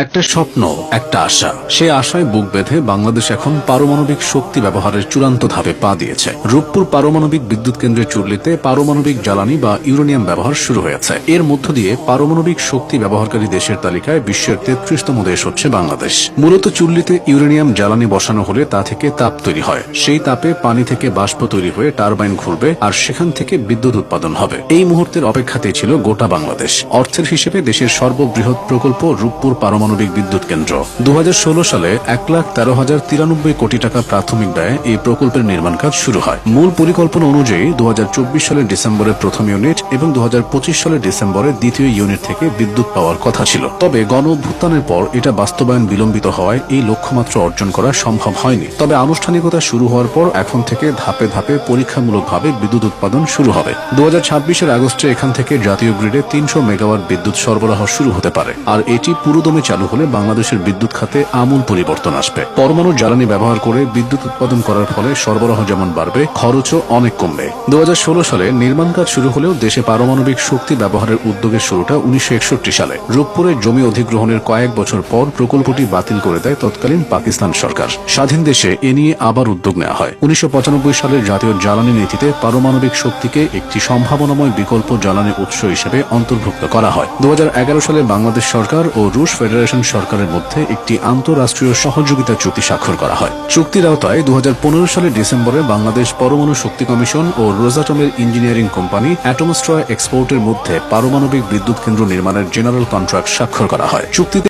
একটা স্বপ্ন, একটা আশা। সেই আশায় বুক বেঁধে বাংলাদেশ এখন পারমাণবিক শক্তি ব্যবহারের চূড়ান্ত ধাপে পা দিয়েছে। রূপপুর পারমাণবিক বিদ্যুৎ কেন্দ্রের চুল্লিতে পারমাণবিক জ্বালানি বা ইউরেনিয়াম ব্যবহার শুরু হয়েছে। এর মধ্য দিয়ে পারমাণবিক শক্তি ব্যবহারকারী দেশের তালিকায় বিশ্বের ৩৩তম দেশ হচ্ছে বাংলাদেশ। মূলত চুল্লিতে ইউরেনিয়াম জ্বালানি বসানো হলে তা থেকে তাপ তৈরি হয়। সেই তাপে পানি থেকে বাষ্প তৈরি হয়ে টারবাইন ঘুরবে আর সেখান থেকে বিদ্যুৎ উৎপাদন হবে। এই মুহূর্তের অপেক্ষাতেই ছিল গোটা বাংলাদেশ। অর্থের হিসেবে দেশের সর্ববৃহৎ প্রকল্প রূপপুর পারমাণবিক বিদ্যুৎ কেন্দ্র। ২০১৬ সালে ১,১৩,০৯৩ কোটি টাকা প্রাথমিক ব্যয়ে এই প্রকল্পের নির্মাণ কাজ শুরু হয়। মূল পরিকল্পনা অনুযায়ী ২০২৪ সালের ডিসেম্বরে প্রথম ইউনিট এবং ২০২৫ সালের ডিসেম্বরে দ্বিতীয় ইউনিট থেকে বিদ্যুৎ পাওয়ার কথা ছিল। তবে গণ অভ্যুত্থানের পর এটা বাস্তবায়ন বিলম্বিত হওয়ায় এই লক্ষ্যমাত্রা অর্জন করা সম্ভব হয়নি। তবে আনুষ্ঠানিকতা শুরু হওয়ার পর এখন থেকে ধাপে ধাপে পরীক্ষামূলকভাবে বিদ্যুৎ উৎপাদন শুরু হবে। ২০২৬ আগস্টে এখান থেকে জাতীয় গ্রিডে ৩০০ মেগাওয়াট বিদ্যুৎ সরবরাহ শুরু হতে পারে। আর এটি পুরোদমে চালু হলে বাংলাদেশের বিদ্যুৎ খাতে আমূল পরিবর্তন আসবে। পরমাণু জ্বালানি ব্যবহার করে বিদ্যুৎ উৎপাদন করার ফলে সরবরাহ যেমন বাড়বে, খরচও অনেক কমবে। ২০১৬ সালে নির্মাণ কাজ শুরু হলেও দেশে পারমাণবিক শক্তি ব্যবহারের উদ্যোগের শুরুটা ১৯৬১ সালে। রূপপুরে জমি অধিগ্রহণের কয়েক বছর পর প্রকল্পটি বাতিল করে দেয় তৎকালীন পাকিস্তান সরকার। স্বাধীন দেশে এ নিয়ে আবার উদ্যোগ নেওয়া হয়। ১৯৯৫ সালের জাতীয় জ্বালানি নীতিতে পারমাণবিক শক্তিকে একটি সম্ভাবনাময় বিকল্প জ্বালানি উৎস হিসেবে অন্তর্ভুক্ত করা হয়। ২০১১ সালে বাংলাদেশ সরকার ও রুশ ফেডারেশন সরকারের মধ্যে একটি আন্তঃরাষ্ট্রীয় সহযোগিতা চুক্তি স্বাক্ষর করা হয়। চুক্তির আওতায় ২০১৫ সালের ডিসেম্বরে বাংলাদেশ পরমাণু শক্তি কমিশন ও রোজাটমের ইঞ্জিনিয়ারিং কোম্পানি অ্যাটমস্ট্রয় এক্সপোর্টের মধ্যে পারমাণবিক বিদ্যুৎ কেন্দ্র নির্মাণের জেনারেল কন্ট্রাক্ট স্বাক্ষর করা হয়। চুক্তিতে